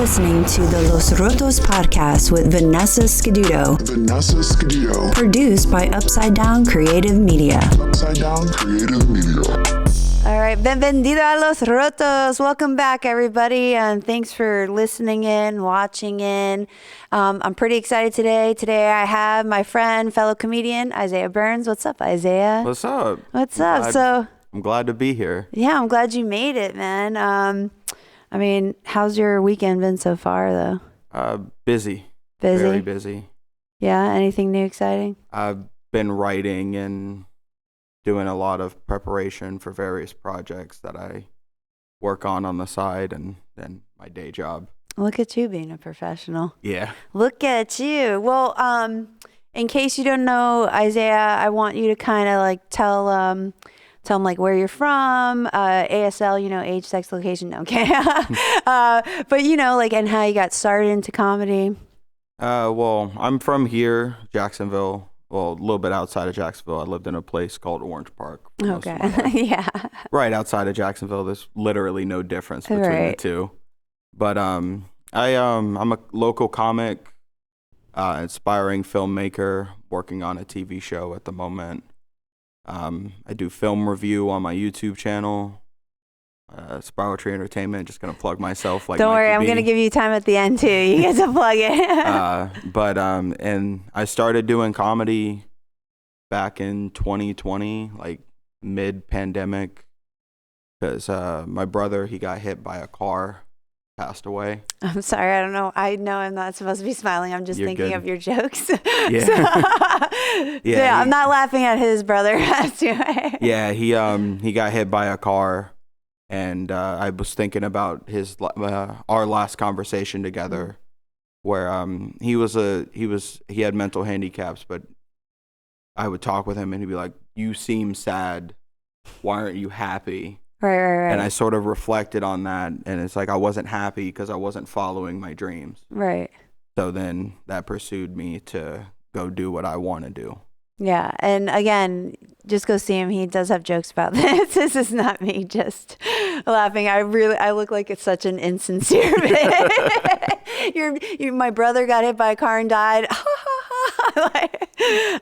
listening to the Los Rotos podcast with Vanessa Scaduto. Produced by Upside Down Creative Media. All right, bienvenido a Los Rotos. Welcome back, everybody, and thanks for listening in, watching in. I'm pretty excited today. Today I have my friend, fellow comedian, Isaiah Burns. What's up, Isaiah? What's up? I'm glad to be here. Yeah, I'm glad you made it, man. I mean, how's your weekend been so far, though? Busy. Busy? Very busy. Yeah, anything new exciting? I've been writing and doing a lot of preparation for various projects that I work on the side and then my day job. Look at you being a professional. Yeah. Look at you. Well, in case you don't know, Isaiah, I want you to kind of like tell them like where you're from, ASL, you know, age, sex, location. Okay. But you know, like, and how you got started into comedy. Well, I'm from here, Jacksonville. Well, a little bit outside of Jacksonville. I lived in a place called Orange Park. Okay. Yeah. Right outside of Jacksonville. There's literally no difference between the two. But I'm a local comic, inspiring filmmaker, working on a TV show at the moment. I do film review on my YouTube channel, Spiral Tree Entertainment. Just gonna plug myself. Like, don't worry, I'm gonna give you time at the end too. You get to plug it. And I started doing comedy back in 2020, like mid-pandemic, because my brother, he got hit by a car, passed away. I'm sorry, I don't know. I know I'm not supposed to be smiling. I'm just thinking of your jokes. Yeah. Yeah, I'm not laughing at his brother passed away. Yeah, he got hit by a car, and I was thinking about our last conversation together, where he had mental handicaps, but I would talk with him and he'd be like, "You seem sad. Why aren't you happy?" Right. And I sort of reflected on that, and it's like I wasn't happy because I wasn't following my dreams. Right. So then that pursued me to go do what I want to do. Yeah. And again, just go see him. He does have jokes about this. This is not me just laughing. I look like it's such an insincere bit. My brother got hit by a car and died.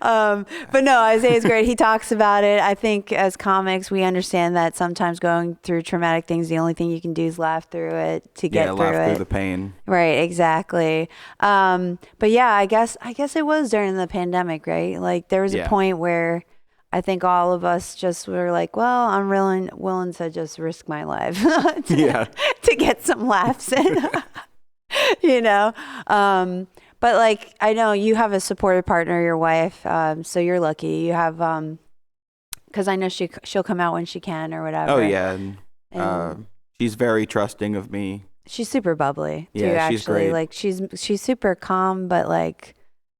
But no, Isaiah's great. He talks about it. I think as comics, we understand that sometimes going through traumatic things, the only thing you can do is laugh through it to get through it. Yeah, laugh through the pain. Right, exactly. But yeah, I guess it was during the pandemic, right? Like there was a point where I think all of us just were like, well, I'm really willing to just risk my life to get some laughs in, you know? But like, I know you have a supportive partner, your wife, so you're lucky. You have, because I know she'll come out when she can or whatever. Oh yeah, and she's very trusting of me. She's super bubbly too. Yeah, actually, she's great. Like she's super calm, but like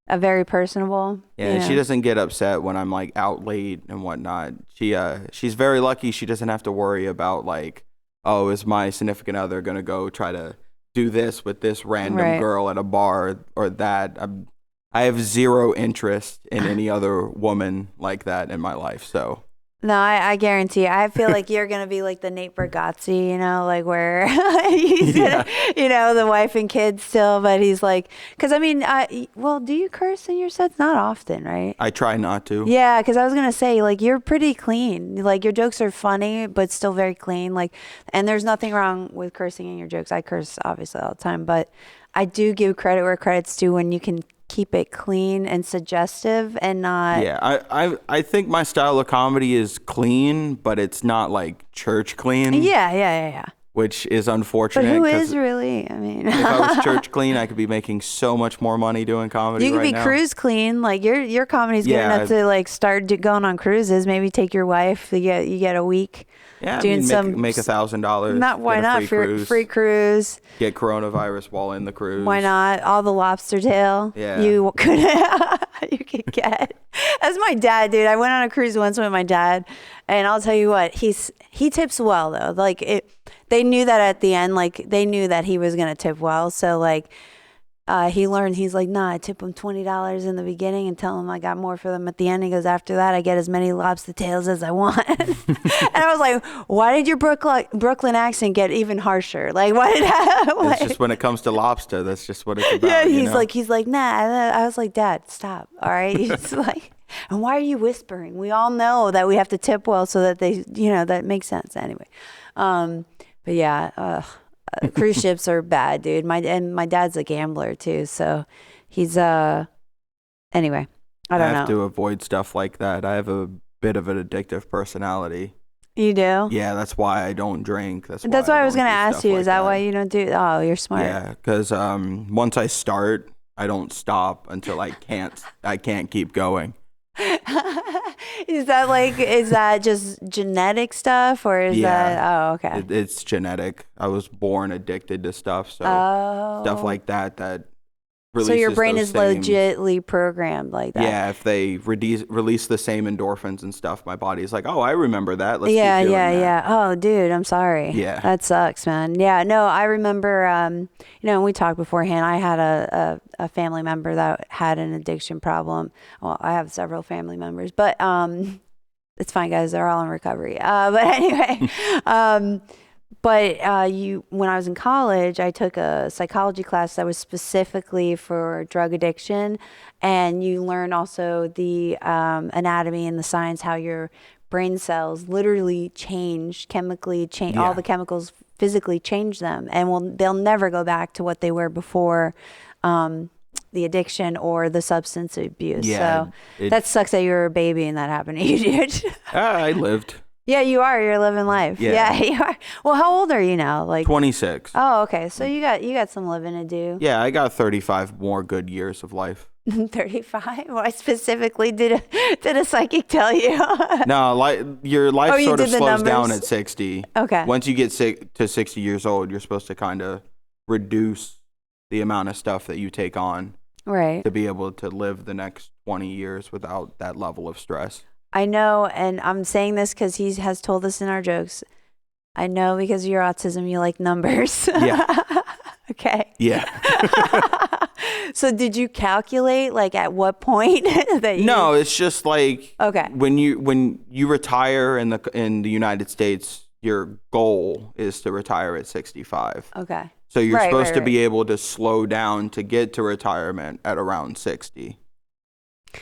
a very personable. Yeah, she doesn't get upset when I'm like out late and whatnot. She's very lucky. She doesn't have to worry about like, oh, is my significant other gonna go try to do this with this random girl at a bar or that. I have zero interest in any other woman like that in my life. So no, I guarantee. I feel like you're gonna be like the Nate Bargatze, you know, like where he's gonna, you know, the wife and kids still, but he's like, because I mean, well, do you curse in your sets? Not often, right? I try not to. Yeah, because I was gonna say, like, you're pretty clean. Like your jokes are funny, but still very clean. Like, and there's nothing wrong with cursing in your jokes. I curse obviously all the time, but I do give credit where credit's due when you can keep it clean and suggestive and not. Yeah, I think my style of comedy is clean, but it's not like church clean. Yeah. Which is unfortunate. But who is really? I mean, if I was church clean, I could be making so much more money doing comedy. You could be now. Cruise clean. Like your comedy's good enough to like start going on cruises. Maybe take your wife. You get a week. Yeah, doing make $1,000. Not why not free cruise. Get coronavirus while in the cruise. Why not? All the lobster tail. Yeah. You could get. That's my dad, dude. I went on a cruise once with my dad, and I'll tell you what, he tips well though. Like they knew that at the end, like they knew that he was gonna tip well. So like he learned, he's like, nah, I tip him $20 in the beginning and tell him I got more for them at the end. He goes, after that, I get as many lobster tails as I want. And I was like, why did your Brooklyn accent get even harsher? Like, why did I? It's just when it comes to lobster, that's just what it's about. Yeah, he's like, nah. I was like, Dad, stop. All right. He's like, and why are you whispering? We all know that we have to tip well so that they, that makes sense anyway. But yeah, cruise ships are bad, dude. My dad's a gambler too, so he's anyway. I don't know. I have to avoid stuff like that. I have a bit of an addictive personality. You do? Yeah, that's why I don't drink. That's why I was gonna ask you. Is that why you don't do? Oh, you're smart. Yeah, because once I start, I don't stop until I can't keep going. Is that just genetic stuff, or is that? Oh, okay. It's genetic. I was born addicted to stuff, so stuff like that releases. So your brain is legitly programmed like that. Yeah, if they release the same endorphins and stuff, my body's like, oh, I remember that. Let's keep doing that. Yeah. Oh, dude, I'm sorry. Yeah, that sucks, man. Yeah, no, I remember. When we talked beforehand, I had a family member that had an addiction problem. Well, I have several family members, but it's fine, guys. They're all in recovery. But anyway, when I was in college, I took a psychology class that was specifically for drug addiction, and you learn also the anatomy and the science, how your brain cells literally chemically change, all the chemicals physically change them, and they'll never go back to what they were before the addiction or the substance abuse. Yeah, so that sucks that you were a baby and that happened to you, dude. I lived. Yeah, you are. You're living life. Yeah, you are. Well, how old are you now? Like 26. Oh, okay. So you got some living to do. Yeah, I got 35 more good years of life. 35? Why specifically did a psychic tell you? No, your life sort of slows down at 60. Okay. Once you get to 60 years old, you're supposed to kind of reduce the amount of stuff that you take on. Right. To be able to live the next 20 years without that level of stress. I know, and I'm saying this because he has told us in our jokes. I know because of your autism, you like numbers. Yeah. Okay. Yeah. So did you calculate like at what point that you? No, it's just like okay. When you retire in the United States, your goal is to retire at 65. Okay. So you're supposed to be able to slow down to get to retirement at around 60.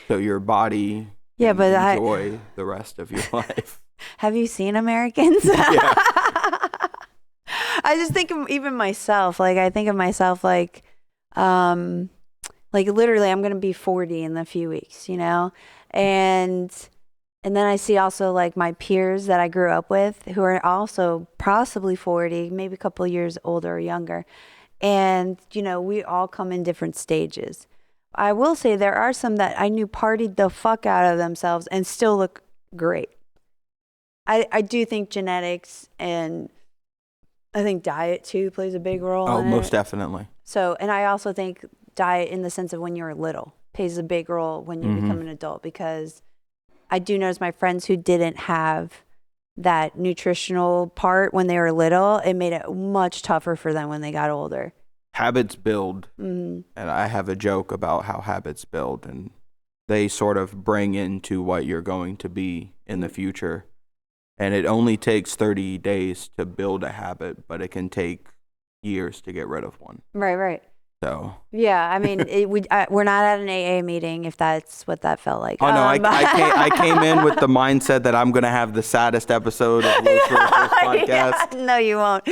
So your body enjoy the rest of your life. Have you seen Americans? Yeah. I just think of even myself. Like I think of myself like literally I'm going to be 40 in a few weeks, and then I see also like my peers that I grew up with who are also possibly 40, maybe a couple of years older or younger. And, we all come in different stages. I will say there are some that I knew partied the fuck out of themselves and still look great. I do think genetics and I think diet too plays a big role in it. Oh, most definitely. So, and I also think diet in the sense of when you're little plays a big role when you become an adult, because I do notice my friends who didn't have that nutritional part when they were little, it made it much tougher for them when they got older. Habits build. Mm-hmm. And I have a joke about how habits build, and they sort of bring into what you're going to be in the future. And it only takes 30 days to build a habit, but it can take years to get rid of one. Right. So yeah, I mean, we're not at an AA meeting if that's what that felt like. Oh no, I came in with the mindset that I'm going to have the saddest episode of Low Sources podcast. Yeah, no, you won't.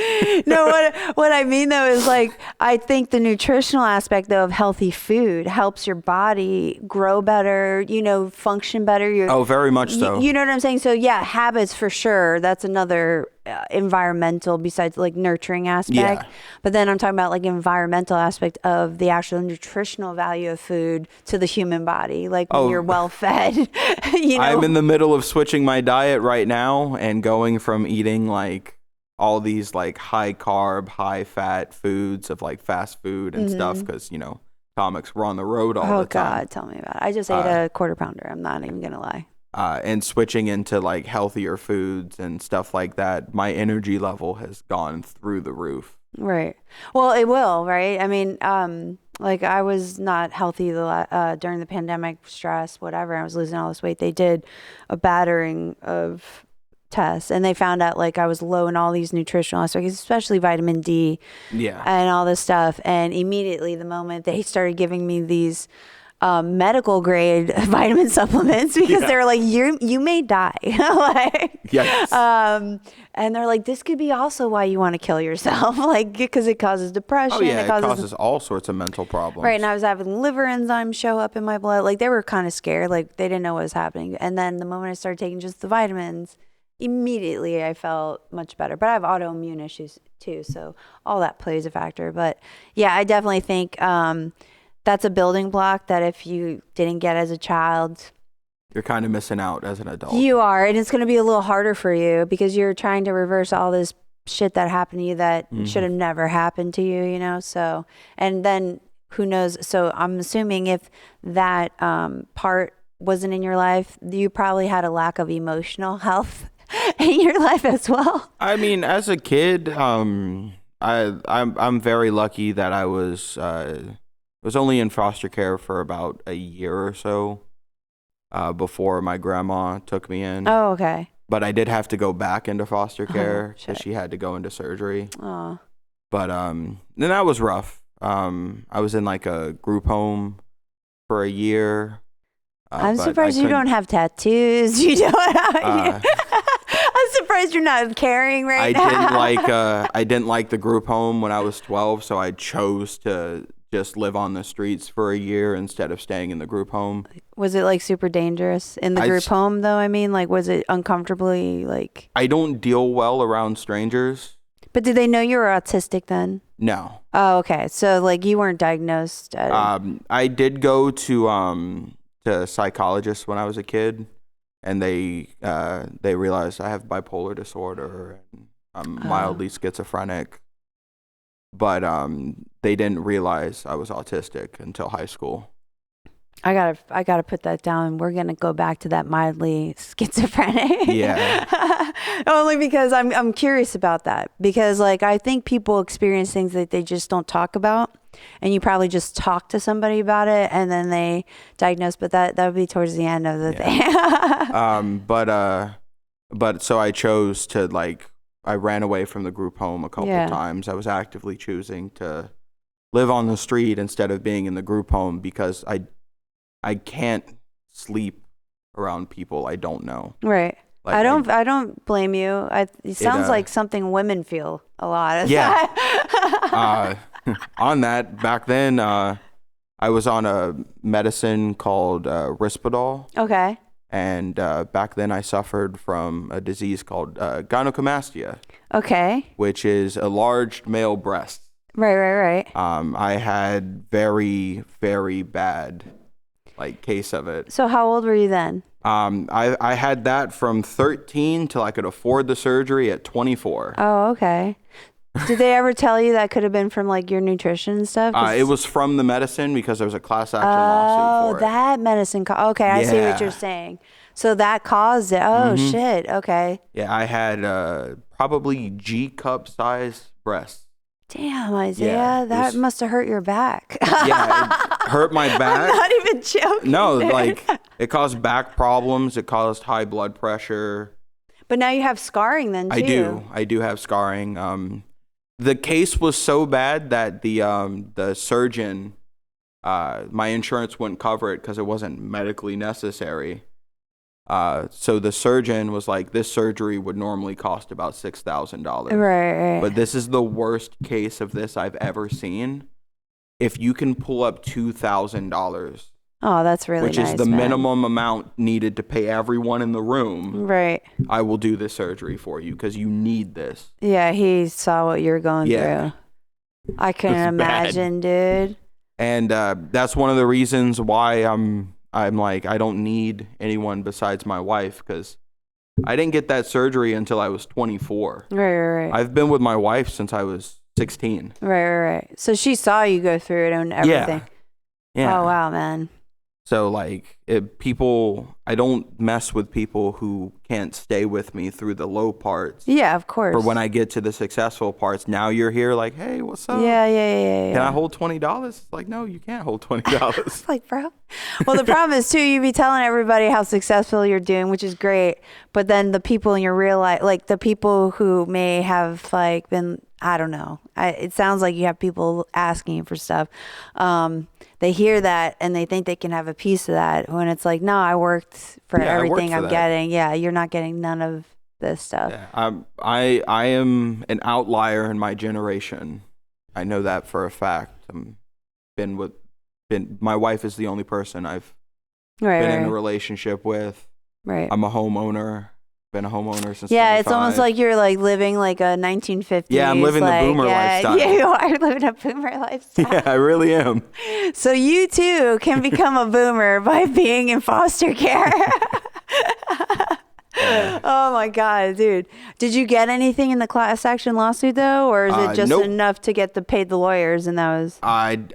No, what I mean though is like I think the nutritional aspect though of healthy food helps your body grow better, function better. Oh, very much so. You know what I'm saying? So yeah, habits for sure. That's another environmental besides like nurturing aspect. Yeah. But then I'm talking about like environmental aspect of the actual nutritional value of food to the human body. Like when you're well fed, I'm in the middle of switching my diet right now and going from eating like all these like high carb, high fat foods of like fast food and stuff because, comics were on the road all the time. Oh God, tell me about it. I just ate a quarter pounder. I'm not even going to lie. And switching into like healthier foods and stuff like that, my energy level has gone through the roof. Right. Well, it will, right? I mean, Like I was not healthy during the pandemic, stress, whatever. I was losing all this weight. They did a battering of tests and they found out like I was low in all these nutritional aspects, especially vitamin D and all this stuff. And immediately the moment they started giving me these medical grade vitamin supplements because they're like, you may die. Like, and they're like, this could be also why you want to kill yourself. Like, because it causes depression. Oh yeah, it causes all sorts of mental problems. Right. And I was having liver enzymes show up in my blood. Like they were kind of scared. Like they didn't know what was happening. And then the moment I started taking just the vitamins, immediately I felt much better. But I have autoimmune issues too. So all that plays a factor. But yeah, I definitely think, that's a building block that if you didn't get as a child, you're kind of missing out as an adult. You are, and it's going to be a little harder for you because you're trying to reverse all this shit that happened to you that should have never happened to you, you know? So, and then who knows? So I'm assuming if that part wasn't in your life, you probably had a lack of emotional health in your life as well. I mean, as a kid, I'm very lucky that I was only in foster care for about a year or so before my grandma took me in. Oh, okay. But I did have to go back into foster care because she had to go into surgery. Oh. But then that was rough. I was in like a group home for a year. I'm surprised you don't have tattoos. You don't. I'm surprised you're not carrying right now. I didn't like the group home when I was 12, so I chose to just live on the streets for a year instead of staying in the group home. Was it like super dangerous in the group home though? I mean, like, was it uncomfortably like? I don't deal well around strangers. But did they know you were autistic then? No. Oh, okay. So like you weren't diagnosed. I did go to a psychologist when I was a kid, and they realized I have bipolar disorder and I'm mildly schizophrenic. But they didn't realize I was autistic until high school. I gotta put that down. We're gonna go back to that mildly schizophrenic. Yeah. Only because I'm curious about that, because like I think people experience things that they just don't talk about, and you probably just talk to somebody about it and then they diagnose. But that would be towards the end of the thing. But so I chose to I ran away from the group home a couple times. I was actively choosing to live on the street instead of being in the group home because I can't sleep around people I don't know. Right. Like, I don't blame you. It sounds like something women feel a lot. On that, back then, I was on a medicine called Risperdal. Okay. And back then I suffered from a disease called gynecomastia. Okay. Which is a large male breast. Right. I had very, very bad case of it. So how old were you then? I had that from 13 till I could afford the surgery at 24. Oh, okay. Did they ever tell you that could have been from your nutrition and stuff? It was from the medicine because there was a class action lawsuit for it. Oh, that medicine. Okay, I see what you're saying. So that caused it. Oh, shit. Okay. Yeah, I had probably G-cup sized breasts. Damn, Isaiah, that must have hurt your back. Yeah, it hurt my back. I'm not even joking. No, it caused back problems. It caused high blood pressure. But now you have scarring then, too. I do have scarring. The case was so bad that the surgeon, my insurance wouldn't cover it because it wasn't medically necessary. So the surgeon was like, this surgery would normally cost about $6,000. Right. But this is the worst case of this I've ever seen. If you can pull up $2,000. Oh, that's really nice, which is the minimum amount needed to pay everyone in the room. Right. I will do this surgery for you because you need this. Yeah, he saw what you're going through. I couldn't imagine, dude. And that's one of the reasons why I'm like, I don't need anyone besides my wife, because I didn't get that surgery until I was 24. Right. I've been with my wife since I was 16. Right. So she saw you go through it and everything. Yeah. Oh, wow, man. So like I don't mess with people who can't stay with me through the low parts. Yeah, of course. For when I get to the successful parts, now you're here like, hey, what's up? Yeah. Can I hold $20? Like, no, you can't hold $20. Like, bro. Well, the problem is too, you be telling everybody how successful you're doing, which is great. But then the people in your real life, like the people who may have like been, I don't know. It sounds like you have people asking you for stuff. They hear that and they think they can have a piece of that when it's like, no, I worked for everything I'm getting. Yeah, you're not getting none of this stuff. Yeah, I am an outlier in my generation. I know that for a fact. My wife is the only person I've been in a relationship with. Right. I'm a homeowner. Been a homeowner since. Yeah, 25. it's almost like you're like living like a 1950s. Yeah, I'm living the boomer lifestyle. Yeah, you are living a boomer lifestyle. Yeah, I really am. So you too can become a boomer by being in foster care. Oh my God, dude. Did you get anything in the class action lawsuit though? Or is it just enough to get paid the lawyers and that was? I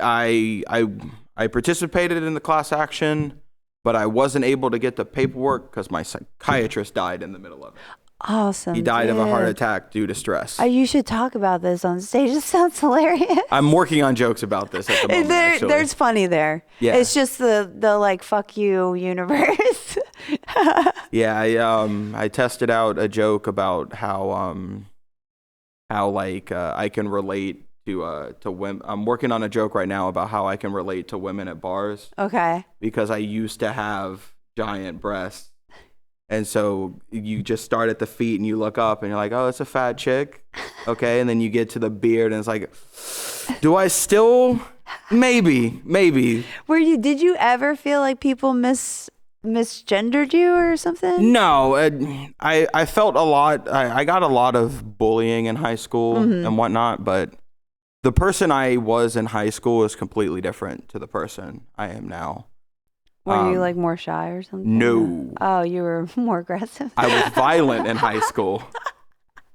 participated in the class action, but I wasn't able to get the paperwork because my psychiatrist died in the middle of it. Awesome. He died of a heart attack due to stress. You should talk about this on stage. It sounds hilarious. I'm working on jokes about this at the moment. There's funny there. Yeah. It's just the like fuck you universe. Yeah, I tested out a joke about how I can relate to women. I'm working on a joke right now about how I can relate to women at bars. Okay. Because I used to have giant breasts. And so you just start at the feet and you look up and you're like, oh, it's a fat chick. Okay. And then you get to the beard and it's like, do I still? Maybe. Did you ever feel like people misgendered you or something? No, I felt a lot. I got a lot of bullying in high school and whatnot, but the person I was in high school is completely different to the person I am now. Were you like more shy or something? No. Oh, you were more aggressive? I was violent in high school,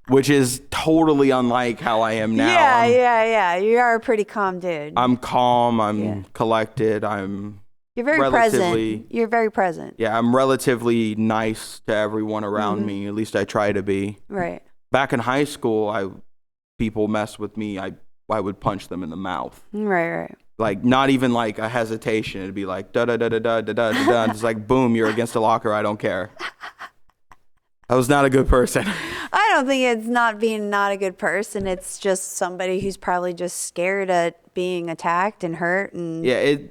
which is totally unlike how I am now. Yeah. You are a pretty calm dude. I'm calm. I'm collected. You're very present. You're very present. Yeah, I'm relatively nice to everyone around me. At least I try to be. Right. Back in high school, people mess with me. I would punch them in the mouth. Right. Like, not even like a hesitation. It'd be like, da-da-da-da-da-da-da-da. It's like, boom, you're against a locker. I don't care. I was not a good person. I don't think it's not being not a good person. It's just somebody who's probably just scared at being attacked and hurt and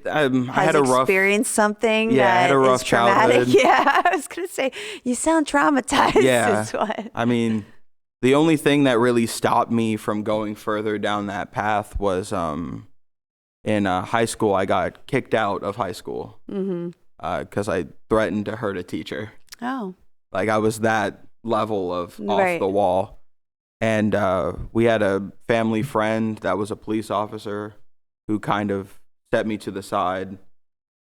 I had a rough experienced something. Yeah, I had a rough childhood. Yeah, I was gonna say you sound traumatized. Yeah, is what. I mean, the only thing that really stopped me from going further down that path was in high school. I got kicked out of high school because I threatened to hurt a teacher. Oh. Like, I was that level of off the wall. And we had a family friend that was a police officer who kind of set me to the side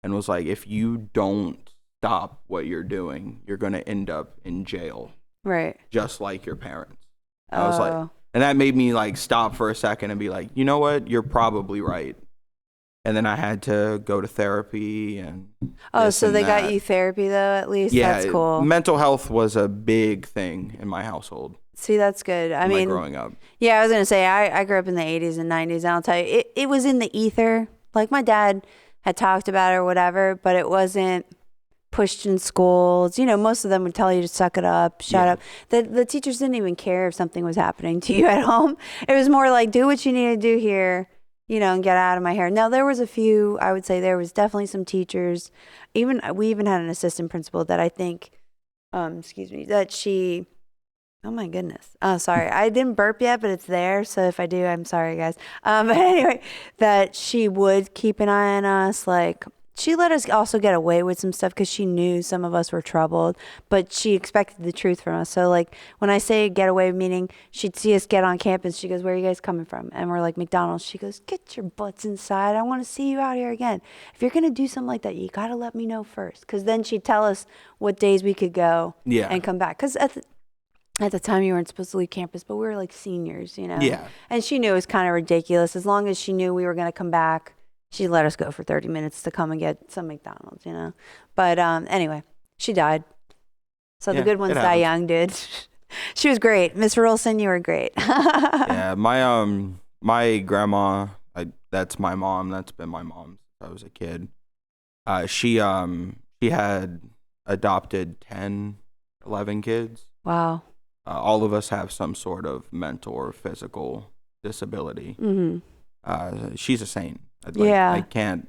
and was like, if you don't stop what you're doing, you're going to end up in jail. Right. Just like your parents. I was like, and that made me like stop for a second and be like, you know what? You're probably right. And then I had to go to therapy and so they got you therapy though, at least? Yeah, that's cool. Mental health was a big thing in my household. See, that's good. I mean, growing up. Yeah, I was gonna say I grew up in the 80s and 90s. And I'll tell you, it was in the ether. Like, my dad had talked about it or whatever, but it wasn't pushed in schools. You know, most of them would tell you to suck it up, shut up. The teachers didn't even care if something was happening to you at home. It was more like, do what you need to do here, you know, and get out of my hair. Now, there was a few, I would say there was definitely some teachers. We even had an assistant principal that I think, that she, oh my goodness. Oh, sorry. I didn't burp yet, but it's there. So if I do, I'm sorry, guys. But anyway, that she would keep an eye on us. Like, she let us also get away with some stuff because she knew some of us were troubled, but she expected the truth from us. So, like, when I say get away, meaning she'd see us get on campus, she goes, where are you guys coming from? And we're like, McDonald's. She goes, get your butts inside. I want to see you out here again. If you're going to do something like that, you got to let me know first. Because then she'd tell us what days we could go and come back. Because at the time, you weren't supposed to leave campus, but we were like seniors, you know? Yeah. And she knew it was kind of ridiculous. As long as she knew we were going to come back, she let us go for 30 minutes to come and get some McDonald's, But anyway, she died. So the good ones die young, dude. She was great. Miss Rolson, you were great. Yeah, my grandma, that's my mom. That's been my mom since I was a kid. She had adopted 10, 11 kids. Wow. All of us have some sort of mental or physical disability. Mm-hmm. She's a saint. I can't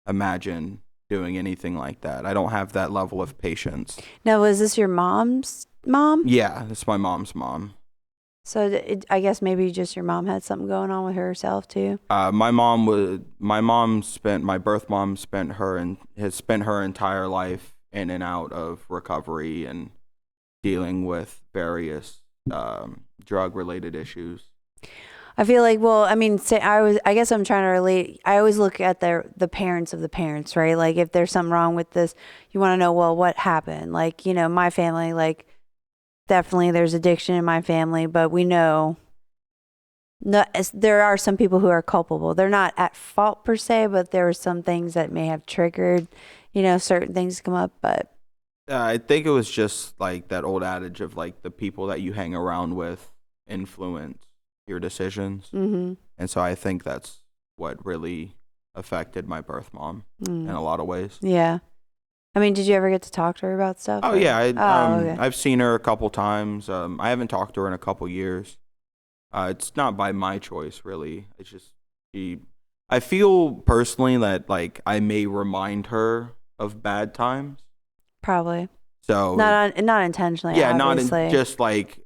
imagine doing anything like that. I don't have that level of patience. Now, was this your mom's mom? Yeah, it's my mom's mom. So I guess maybe just your mom had something going on with herself too. My birth mom has spent her entire life in and out of recovery and dealing with various drug related issues. I feel like, well, I mean, I guess I'm trying to relate. I always look at the parents of the parents, right? Like if there's something wrong with this, you want to know, well, what happened? Like, my family, like definitely there's addiction in my family, but we know there are some people who are culpable. They're not at fault per se, but there are some things that may have triggered, certain things come up, but. I think it was just like that old adage of like the people that you hang around with influence your decisions. Mm-hmm. And so I think that's what really affected my birth mom in a lot of ways. Yeah. I mean, did you ever get to talk to her about stuff? Oh, yeah. I've seen her a couple times. I haven't talked to her in a couple years. It's not by my choice, really. It's just I feel personally that like I may remind her of bad times. Probably. So not intentionally. Yeah, obviously. just like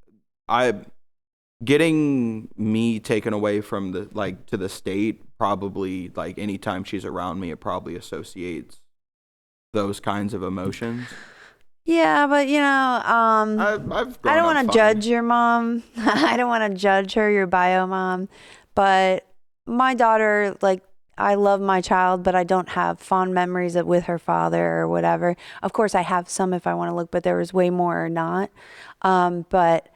getting me taken away from to the state. Probably like anytime she's around me, it probably associates those kinds of emotions. Yeah, but I don't want to judge your mom. I don't want to judge her, your bio mom, but my daughter, like, I love my child, but I don't have fond memories with her father or whatever. Of course, I have some if I want to look, but there was way more or not. But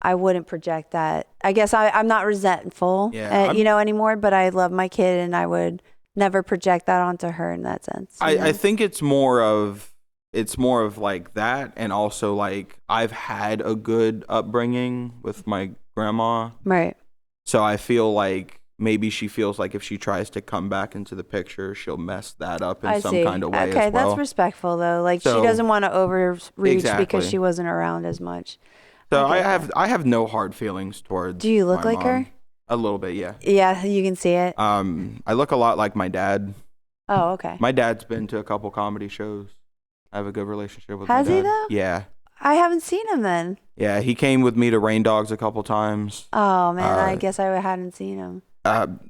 I wouldn't project that. I guess I'm not resentful, anymore, but I love my kid and I would never project that onto her in that sense. I think it's more of like that. And also like I've had a good upbringing with my grandma. Right. So I feel like maybe she feels like if she tries to come back into the picture, she'll mess that up in some kind of way as well. Okay, that's respectful though. Like she doesn't want to overreach because she wasn't around as much. So I have no hard feelings towards. Do you look like her? A little bit, yeah. Yeah, you can see it. I look a lot like my dad. Oh, okay. My dad's been to a couple comedy shows. I have a good relationship with my dad. Has he though? Yeah. I haven't seen him then. Yeah, he came with me to Rain Dogs a couple times. Oh man, I guess I hadn't seen him.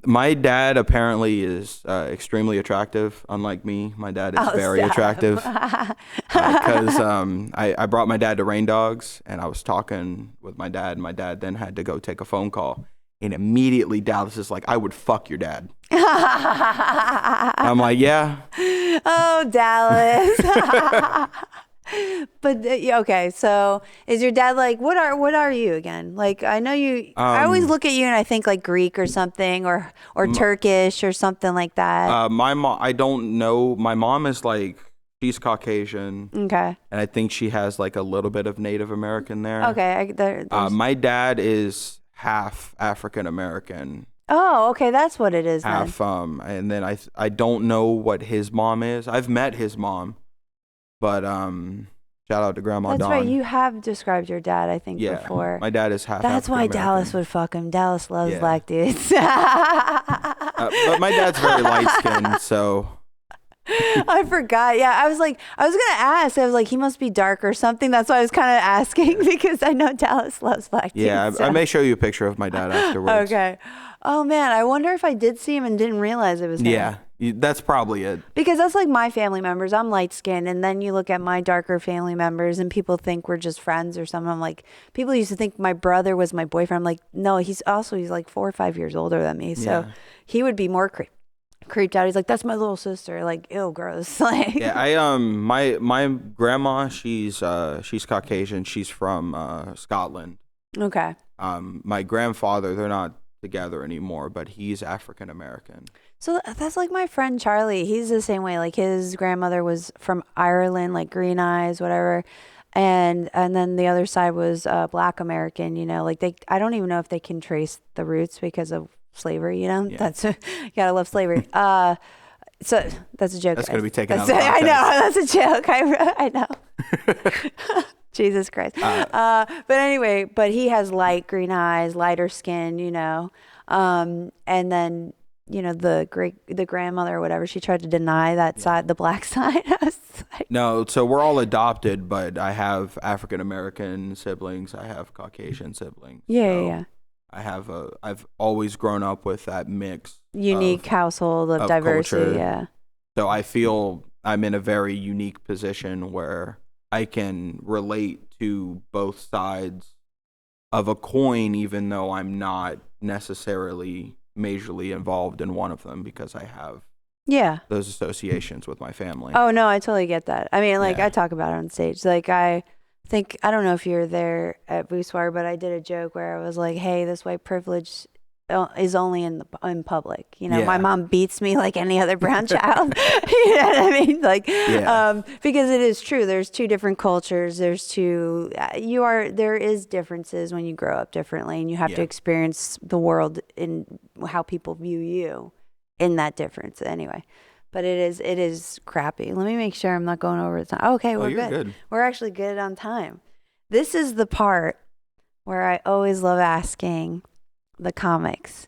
My dad apparently is extremely attractive. Unlike me, my dad is very attractive. Because I brought my dad to Rain Dogs, and I was talking with my dad, and my dad then had to go take a phone call. And immediately Dallas is like, I would fuck your dad. I'm like, yeah. Oh, Dallas. But okay, so is your dad like what are you again? Like I know you. I always look at you and I think like Greek or something, or Turkish or something like that. My mom, I don't know. My mom is like she's Caucasian. Okay. And I think she has like a little bit of Native American there. Okay. My dad is half African American. Oh, okay, that's what it is. Half then. And then I don't know what his mom is. I've met his mom. But shout out to Grandma Dawn. That's right. You have described your dad, I think, before. My dad is half. That's why Dallas would fuck him. Dallas loves black dudes. But my dad's very light skinned, so. I forgot. Yeah, I was gonna ask. I was like, he must be dark or something. That's why I was kind of asking because I know Dallas loves black dudes. Yeah, I may show you a picture of my dad afterwards. Okay. Oh man, I wonder if I did see him and didn't realize it was him. Yeah. That's probably it. Because that's like my family members. I'm light skinned. And then you look at my darker family members and people think we're just friends or something. I'm like, people used to think my brother was my boyfriend. I'm like, no, he's like 4 or 5 years older than me. So he would be more creeped out. He's like, that's my little sister. Like, ew, gross. Like, yeah, my grandma, she's Caucasian. She's from Scotland. Okay. My grandfather, they're not together anymore, but he's African American. So that's like my friend Charlie. He's the same way. Like his grandmother was from Ireland, like green eyes, whatever. And then the other side was Black American, you know, like I don't even know if they can trace the roots because of slavery, you know. That's you gotta love slavery. So that's a joke. That's gonna be taken out of context. I know, that's a joke. I know. Jesus Christ. But anyway, but he has light green eyes, lighter skin, you know. And then, you know, the grandmother or whatever, she tried to deny that side, the black side. I was like, no, so we're all adopted, but I have African American siblings. I have Caucasian siblings. Yeah. I've always grown up with that mix. Unique household of diversity, culture. Yeah. So I feel I'm in a very unique position where I can relate to both sides of a coin, even though I'm not necessarily majorly involved in one of them because I have those associations with my family. Oh, no, I totally get that. I mean, like, I talk about it on stage. Like, I think, I don't know if you were there at Voussoir, but I did a joke where I was like, hey, this white privilege is only in public. You know, my mom beats me like any other brown child. You know what I mean? Like, because it is true. There's two different cultures. There is differences when you grow up differently, and you have to experience the world in how people view you in that difference. Anyway, but it is crappy. Let me make sure I'm not going over the time. Okay, we're good. We're actually good on time. This is the part where I always love asking the comics.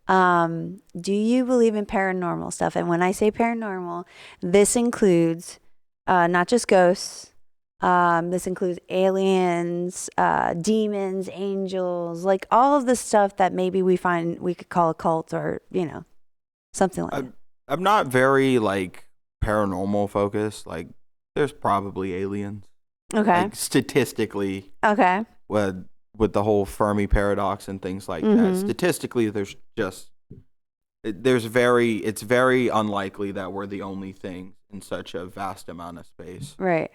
Do you believe in paranormal stuff? And when I say paranormal, this includes not just ghosts. This includes aliens, demons, angels, like all of the stuff that maybe we could call a cult or, you know, something like that. I'm not very like paranormal focused. Like there's probably aliens. Okay. Like, statistically. Okay. With the whole Fermi paradox and things like that. Statistically, it's very unlikely that we're the only thing in such a vast amount of space. Right.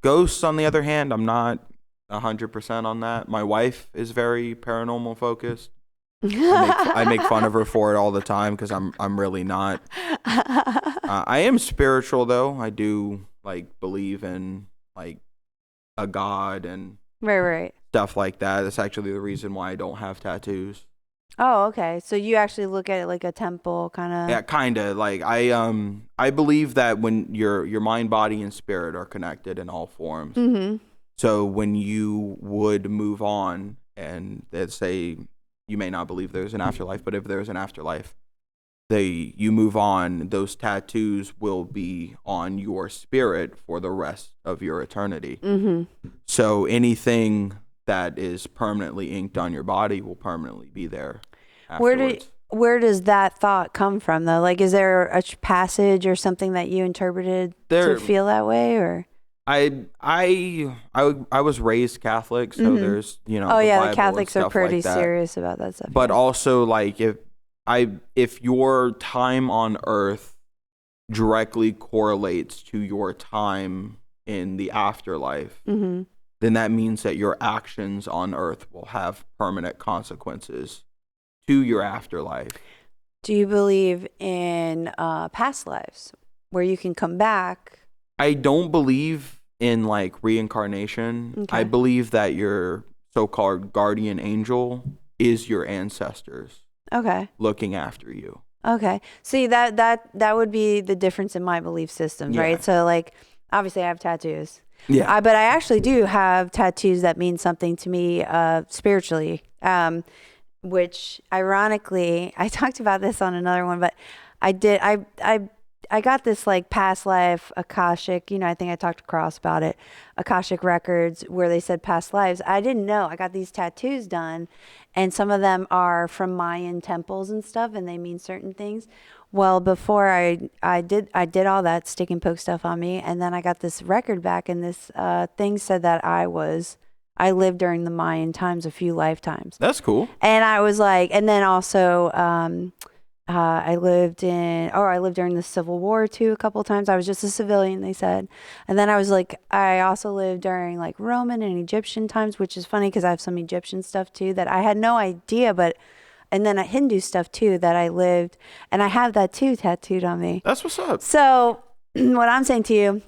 Ghosts, on the other hand, I'm not 100% on that. My wife is very paranormal focused. I make fun of her for it all the time because I'm really not. I am spiritual though. I do like believe in like a god and right. Stuff like that. That's actually the reason why I don't have tattoos. Oh, okay. So you actually look at it like a temple kind of. Yeah, kind of. Like I believe that when your mind, body, and spirit are connected in all forms. Mm-hmm. So when you would move on, and let's say you may not believe there's an afterlife, but if there's an afterlife, you move on. Those tattoos will be on your spirit for the rest of your eternity. Mm-hmm. So anything that is permanently inked on your body will permanently be there afterwards. Where does that thought come from though? Like, is there a passage or something that you interpreted to feel that way, or? I was raised Catholic, so there's, you know. Oh yeah, the Catholics are pretty serious about that stuff. But also, like, if your time on Earth directly correlates to your time in the afterlife, then that means that your actions on Earth will have permanent consequences to your afterlife. Do you believe in past lives where you can come back? I don't believe in like reincarnation. Okay. I believe that your so-called guardian angel is your ancestors. Okay. Looking after you. Okay. See, that would be the difference in my belief systems, right? So like, obviously I have tattoos. Yeah. But I actually do have tattoos that mean something to me spiritually, which ironically, I talked about this on another one, but I got this like past life Akashic, you know, I think I talked to Cross about it, Akashic records where they said past lives. I didn't know. I got these tattoos done, and some of them are from Mayan temples and stuff, and they mean certain things. Well, before I did all that stick and poke stuff on me, and then I got this record back, and this thing said that I lived during the Mayan times a few lifetimes. That's cool. And I was like, and then also I lived during the Civil War too a couple of times. I was just a civilian, they said. And then I was like, I also lived during like Roman and Egyptian times, which is funny because I have some Egyptian stuff too that I had no idea, but And then Hindu stuff too that I lived, and I have that too tattooed on me. That's what's up. So what I'm saying to you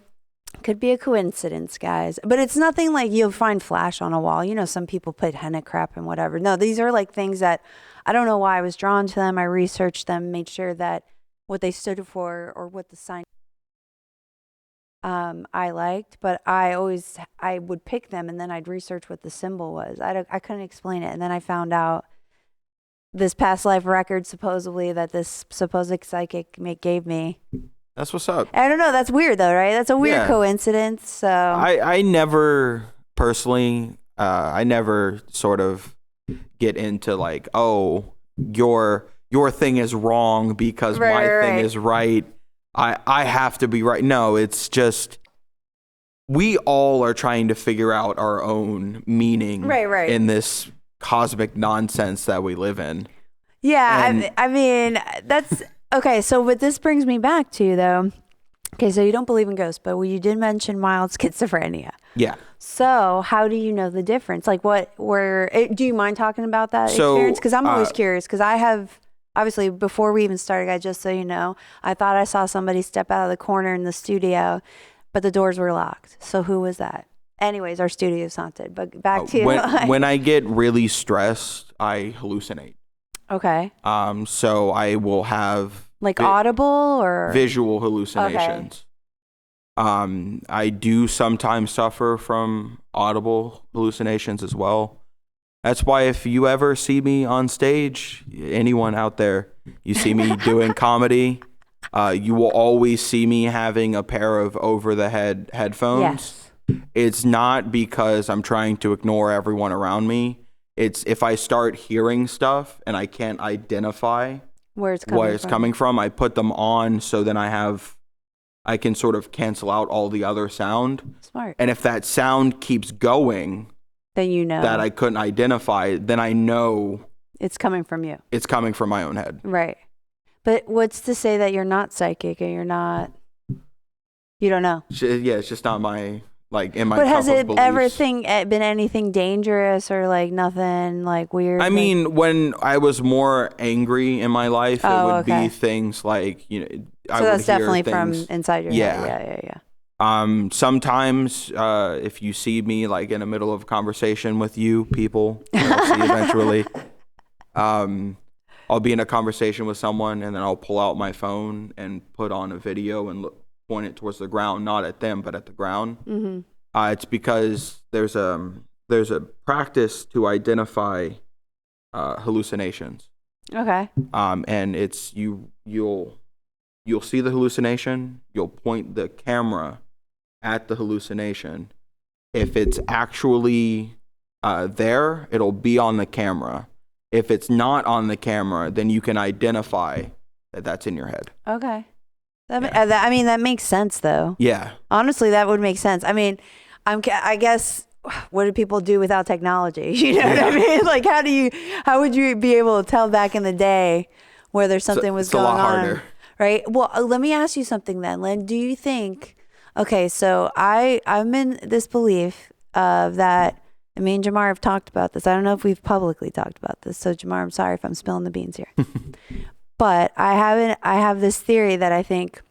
could be a coincidence, guys, but it's nothing like you'll find flash on a wall. You know, some people put henna crap and whatever. No, these are like things that I don't know why I was drawn to them. I researched them, made sure that what they stood for or what the sign I liked, but I would pick them and then I'd research what the symbol was. I couldn't explain it. And then I found out this past life record supposedly that this supposed psychic gave me. That's what's up. I don't know. That's weird though, right? That's a weird coincidence. So I never personally, I never sort of get into like, oh, your thing is wrong because my thing is right. I have to be right. No, it's just we all are trying to figure out our own meaning in this cosmic nonsense that we live in. Yeah, I mean, that's okay. So what this brings me back to though, okay, so you don't believe in ghosts, but you did mention mild schizophrenia. Yeah. So how do you know the difference? Like do you mind talking about that experience? Because I'm always curious because I have... Obviously, before we even started, guys, just so you know, I thought I saw somebody step out of the corner in the studio, but the doors were locked. So who was that? Anyways, our studio's haunted. But back to you. When I get really stressed, I hallucinate. Okay. So I will have like audible or visual hallucinations. Okay. I do sometimes suffer from audible hallucinations as well. That's why if you ever see me on stage, anyone out there, you see me doing comedy, you will always see me having a pair of over-the-head headphones. Yes. It's not because I'm trying to ignore everyone around me. It's if I start hearing stuff and I can't identify where it's coming from, I put them on so then I can sort of cancel out all the other sound. Smart. And if that sound keeps going... Then you know that I couldn't identify, then I know it's coming from you. It's coming from my own head. Right. But what's to say that you're not psychic and you don't know? Yeah, it's just not my, like, in my But has it beliefs. ever been anything dangerous or like nothing like weird? I mean, when I was more angry in my life, it would be things like, you know, so that's definitely from inside your head. Yeah. Sometimes if you see me like in the middle of a conversation with you people, you'll see eventually, I'll be in a conversation with someone and then I'll pull out my phone and put on a video and point it towards the ground, not at them, but at the ground. Mm-hmm. It's because there's a practice to identify hallucinations. Okay. And it's you'll see the hallucination, you'll point the camera at the hallucination. If it's actually there, it'll be on the camera. If it's not on the camera, then you can identify that that's in your head. Okay. I mean, that makes sense, though. Yeah. Honestly, that would make sense. I mean, I guess, what do people do without technology? You know what I mean? Like, how would you be able to tell back in the day whether something was going on? It's a lot harder. Right? Well, let me ask you something then, Lynn. Do you think... Okay, so I'm in this belief of that, and me and Jamar have talked about this. I don't know if we've publicly talked about this. So Jamar, I'm sorry if I'm spilling the beans here. But I have this theory that I think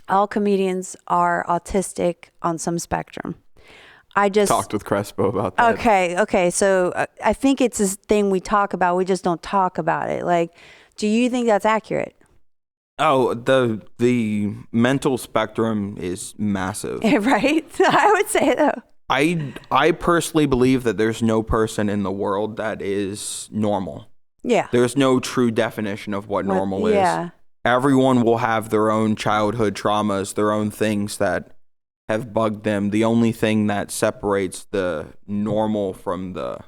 all comedians are autistic on some spectrum. I just talked with Crespo about that. Okay. So I think it's this thing we talk about. We just don't talk about it. Like, do you think that's accurate? Oh, the mental spectrum is massive. Right? I would say though. I personally believe that there's no person in the world that is normal. Yeah. There's no true definition of what normal is. Yeah. Everyone will have their own childhood traumas, their own things that have bugged them. The only thing that separates the normal from the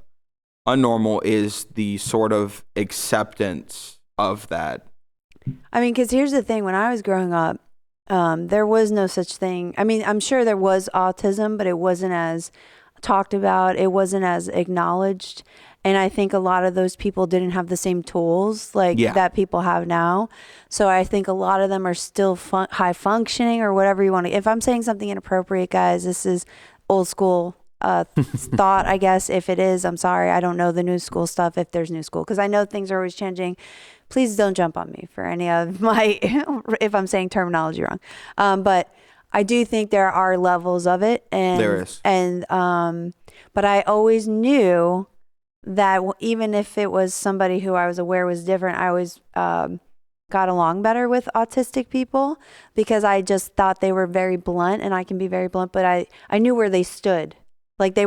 unnormal is the sort of acceptance of that. I mean, because here's the thing. When I was growing up, there was no such thing. I mean, I'm sure there was autism, but it wasn't as talked about. It wasn't as acknowledged. And I think a lot of those people didn't have the same tools that people have now. So I think a lot of them are still high functioning or whatever you want to. If I'm saying something inappropriate, guys, this is old school thought, I guess. If it is, I'm sorry. I don't know the new school stuff, if there's new school, because I know things are always changing. Please don't jump on me for any of my, if I'm saying terminology wrong. But I do think there are levels of it. And, there is. And, but I always knew that even if it was somebody who I was aware was different, I always got along better with autistic people because I just thought they were very blunt, and I can be very blunt, but I knew where they stood. Like they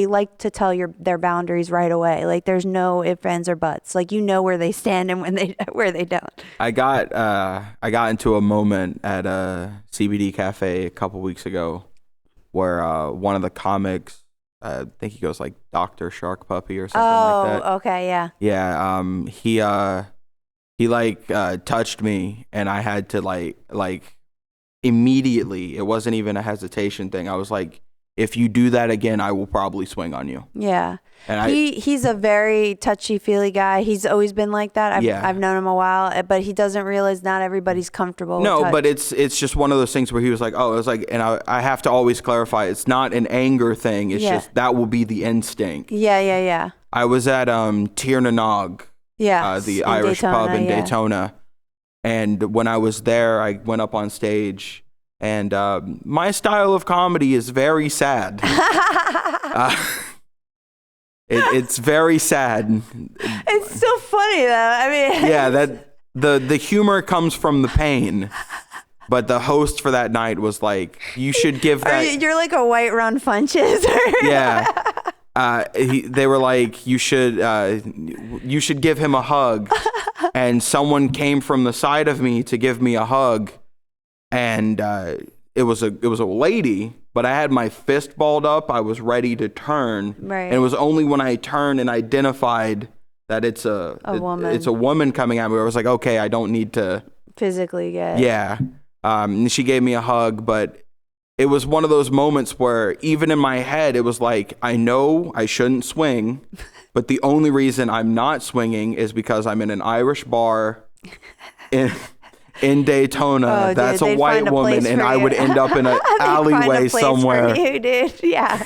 like to tell their boundaries right away. Like there's no ifs, ands, or buts. Like where they stand and where they don't. I got into a moment at a CBD cafe a couple weeks ago where one of the comics, I think he goes like Dr. Shark Puppy or something like that. Oh, okay, yeah. Yeah, he like touched me, and I had to like immediately. It wasn't even a hesitation thing. I was like, if you do that again, I will probably swing on you. Yeah. And he's a very touchy-feely guy. He's always been like that. I've known him a while, but he doesn't realize not everybody's comfortable with touch. But it's just one of those things where he was like, oh, it was like, and I have to always clarify, it's not an anger thing. It's just that will be the instinct. Yeah. I was at Tir na Nog, the Irish pub in Daytona. And when I was there, I went up on stage, and my style of comedy is very sad. It's very sad. It's so funny though. I mean, yeah, that the humor comes from the pain. But the host for that night was like, "You should give that." You're like a White Ron Funches. Yeah. They were like, "You should give him a hug," and someone came from the side of me to give me a hug, and it was a lady. But I had my fist balled up. I was ready to turn. Right. And it was only when I turned and identified that it's a woman. It's a woman coming at me. I was like, okay, I don't need to physically get. Yeah. She gave me a hug, but it was one of those moments where even in my head, it was like, I know I shouldn't swing, but the only reason I'm not swinging is because I'm in an Irish bar in Daytona. Oh, that's dude, a white woman, and I would end up in an alleyway somewhere. For you, dude. Yeah.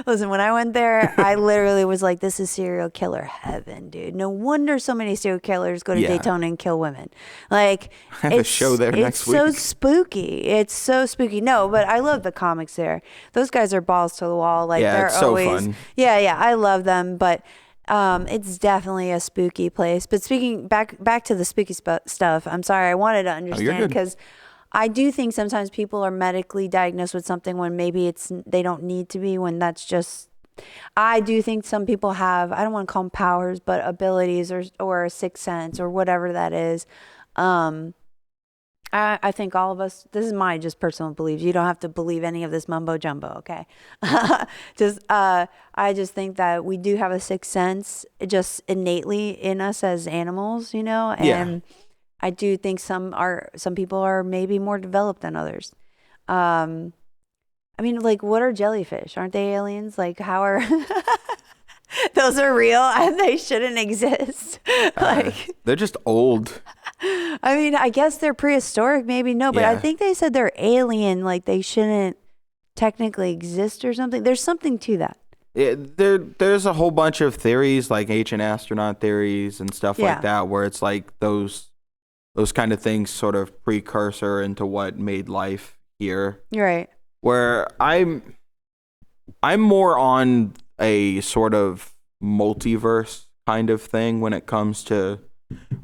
Listen, when I went there, I literally was like, this is serial killer heaven, dude. No wonder so many serial killers go to Daytona and kill women. Like, I have a show there next week. It's so spooky. It's so spooky. No, but I love the comics there. Those guys are balls to the wall. Like, they're it's so always fun. Yeah, I love them, but it's definitely a spooky place. But speaking back to the spooky stuff, I'm sorry, I wanted to understand because I do think sometimes people are medically diagnosed with something when maybe they don't need to be, when that's just, I do think some people have, I don't want to call them powers, but abilities or a sixth sense or whatever that is. I think all of us, this is my just personal beliefs. You don't have to believe any of this mumbo jumbo, okay? I just think that we do have a sixth sense just innately in us as animals, and I do think some people are maybe more developed than others. I mean, like, what are jellyfish? Aren't they aliens? Like, how are those are real and they shouldn't exist? They're just old. I mean, I guess they're prehistoric, maybe. No, but I think they said they're alien, like they shouldn't technically exist or something. There's something to that. There's a whole bunch of theories, like ancient astronaut theories and stuff like that, where it's like those kind of things sort of precursor into what made life here. Right. Where I'm more on a sort of multiverse kind of thing when it comes to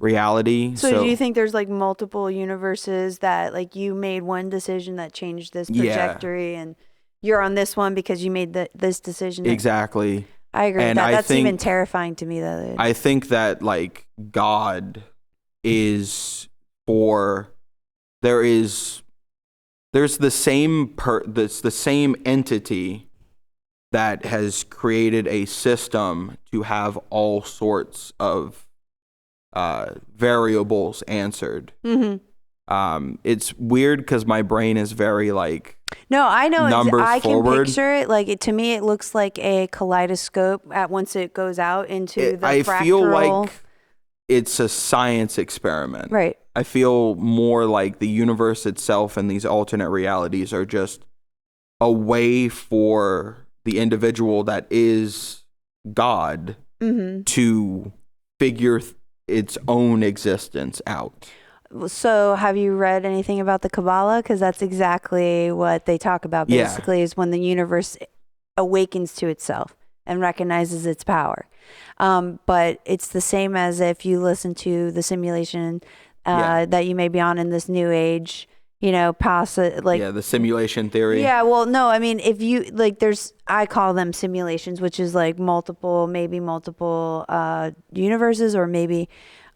reality. So do you think there's like multiple universes that like you made one decision that changed this trajectory and you're on this one because you made this decision? Exactly. I agree with that. That's even terrifying to me though. I think that like God is there's the same entity that has created a system to have all sorts of variables answered. Mm-hmm. It's weird because my brain is very like I know numbers I forward. Can picture it like to me it looks like a kaleidoscope once it goes out into the fractal. I feel like it's a science experiment. Right. I feel more like the universe itself and these alternate realities are just a way for the individual that is God to figure its own existence out. So have you read anything about the Kabbalah? Because that's exactly what they talk about, basically, is when the universe awakens to itself and recognizes its power. But it's the same as if you listen to the simulation that you may be on in this new age, the simulation theory. Yeah, well, no, I mean, if you I call them simulations, which is like multiple universes, or maybe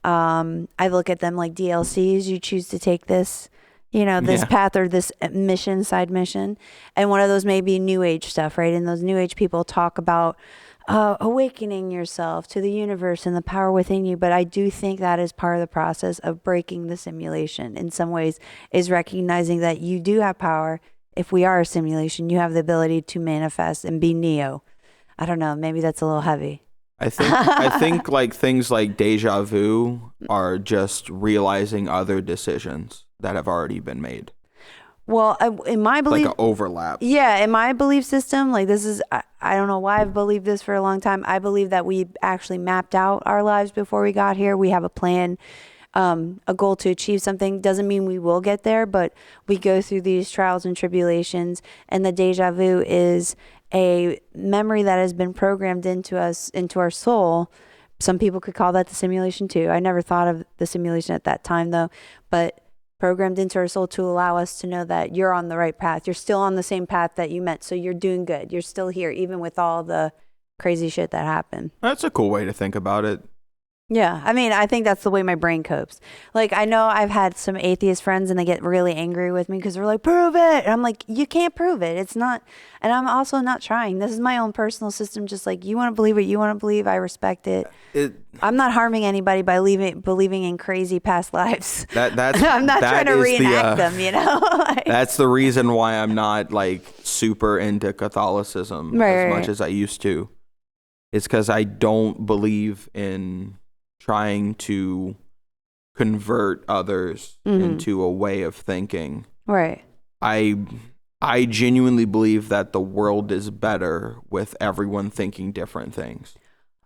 I look at them like DLCs. You choose to take this, this path or this side mission. And one of those may be new age stuff, right? And those new age people talk about awakening yourself to the universe and the power within you. But I do think that is part of the process of breaking the simulation in some ways, is recognizing that you do have power. If we are a simulation, you have the ability to manifest and be Neo. I don't know. Maybe that's a little heavy. I think like things like deja vu are just realizing other decisions that have already been made. Well, in my belief, like an overlap. Yeah, in my belief system, like this is, I don't know why I've believed this for a long time. I believe that we actually mapped out our lives before we got here. We have a plan, a goal to achieve something. Doesn't mean we will get there, but we go through these trials and tribulations, and the deja vu is a memory that has been programmed into us, into our soul. Some people could call that the simulation too. I never thought of the simulation at that time though, but programmed into our soul to allow us to know that you're on the right path. You're still on the same path that you met. So you're doing good. You're still here, even with all the crazy shit that happened. That's a cool way to think about it. Yeah. I mean, I think that's the way my brain copes. Like, I know I've had some atheist friends and they get really angry with me because they're like, prove it. And I'm like, you can't prove it. It's not. And I'm also not trying. This is my own personal system. Just like, you want to believe what you want to believe. I respect it. I'm not harming anybody by believing in crazy past lives. That's I'm not trying to reenact them, That's the reason why I'm not like super into Catholicism as much as I used to. It's because I don't believe in trying to convert others into a way of thinking. Right. I genuinely believe that the world is better with everyone thinking different things.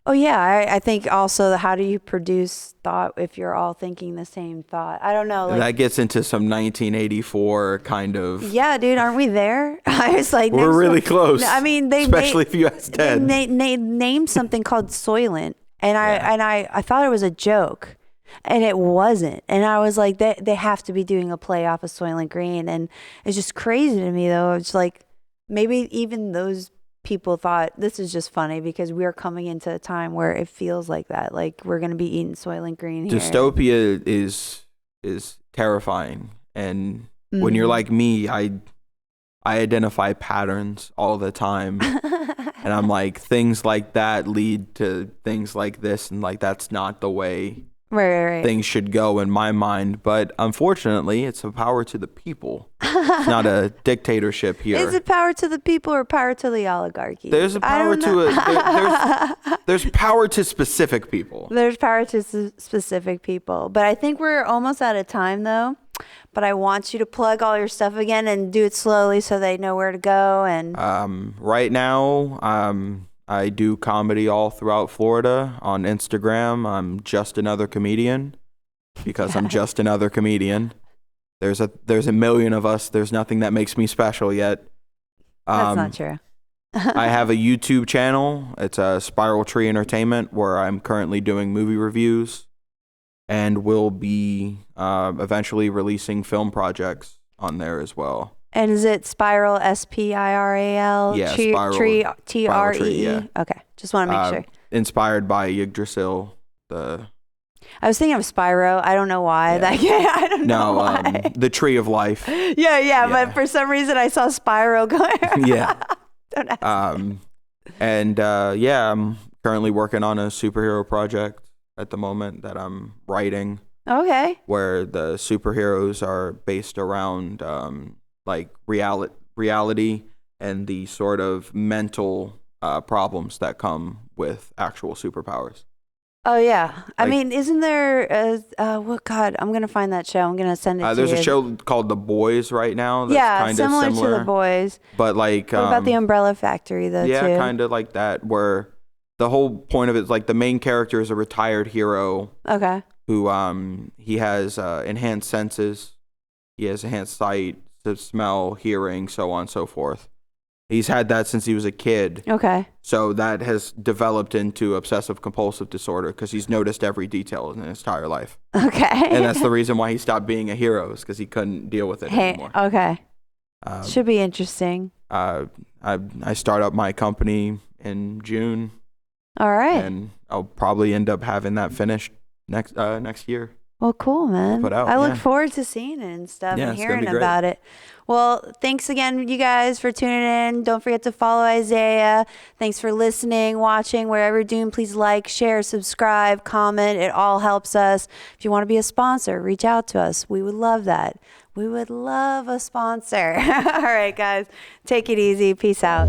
Oh, yeah. I think also, how do you produce thought if you're all thinking the same thought? I don't know. That gets into some 1984 kind of... Yeah, dude, aren't we there? I was like... We're really close. I mean, especially if you ask Ted. They named something called Soylent, and I thought it was a joke, and it wasn't. And I was like, they have to be doing a play off of Soylent Green, and it's just crazy to me, though. It's like, maybe even those people thought this is just funny because we're coming into a time where it feels like that, like we're going to be eating Soylent Green here. Dystopia is terrifying, and when you're like me, I identify patterns all the time. And I'm like, things like that lead to things like this, and like that's not the way right. things should go in my mind. But unfortunately, it's a power to the people. It's not a dictatorship here. Is it power to the people or power to the oligarchy? There's a power to there's power to specific people. There's power to specific people. But I think we're almost out of time though. But I want you to plug all your stuff again and do it slowly so they know where to go. And right now, I do comedy all throughout Florida. On Instagram, I'm just another comedian because I'm just another comedian. There's a million of us. There's nothing that makes me special yet. That's not true. I have a YouTube channel. It's a Spiral Tree Entertainment where I'm currently doing movie reviews. And we'll be eventually releasing film projects on there as well. And is it Spiral, Spiral? Yeah, Spiral. Tree, Tree, yeah. Okay, just want to make sure. Inspired by Yggdrasil. I was thinking of Spyro. I don't know why. Yeah. I don't know why. The Tree of Life. Yeah, but for some reason I saw Spyro going. Yeah. Don't ask me. And I'm currently working on a superhero project at the moment that I'm writing. Okay. Where the superheroes are based around like reality and the sort of mental problems that come with actual superpowers. Oh yeah, I mean, isn't there? What God? I'm gonna find that show. I'm gonna send it to you. There's a show called The Boys right now. That's kind similar of similar to The Boys. But like, what about The Umbrella Factory though? Yeah, too? kind of like that. Where the whole point of it is like the main character is a retired hero. Okay. Who he has enhanced senses. He has enhanced sight, smell, hearing, so on and so forth. He's had that since he was a kid. Okay. So that has developed into obsessive compulsive disorder because he's noticed every detail in his entire life. Okay. And that's the reason why he stopped being a hero, is because he couldn't deal with it anymore. Okay. Should be interesting. I start up my company in June. All right. And I'll probably end up having that finished next year. Well, cool, man. Put out, I look forward to seeing it and stuff and hearing about it. Well, thanks again, you guys, for tuning in. Don't forget to follow Isaiah. Thanks for listening, watching, wherever you're doing. Please like, share, subscribe, comment. It all helps us. If you want to be a sponsor, reach out to us. We would love that. We would love a sponsor. All right, guys. Take it easy. Peace out.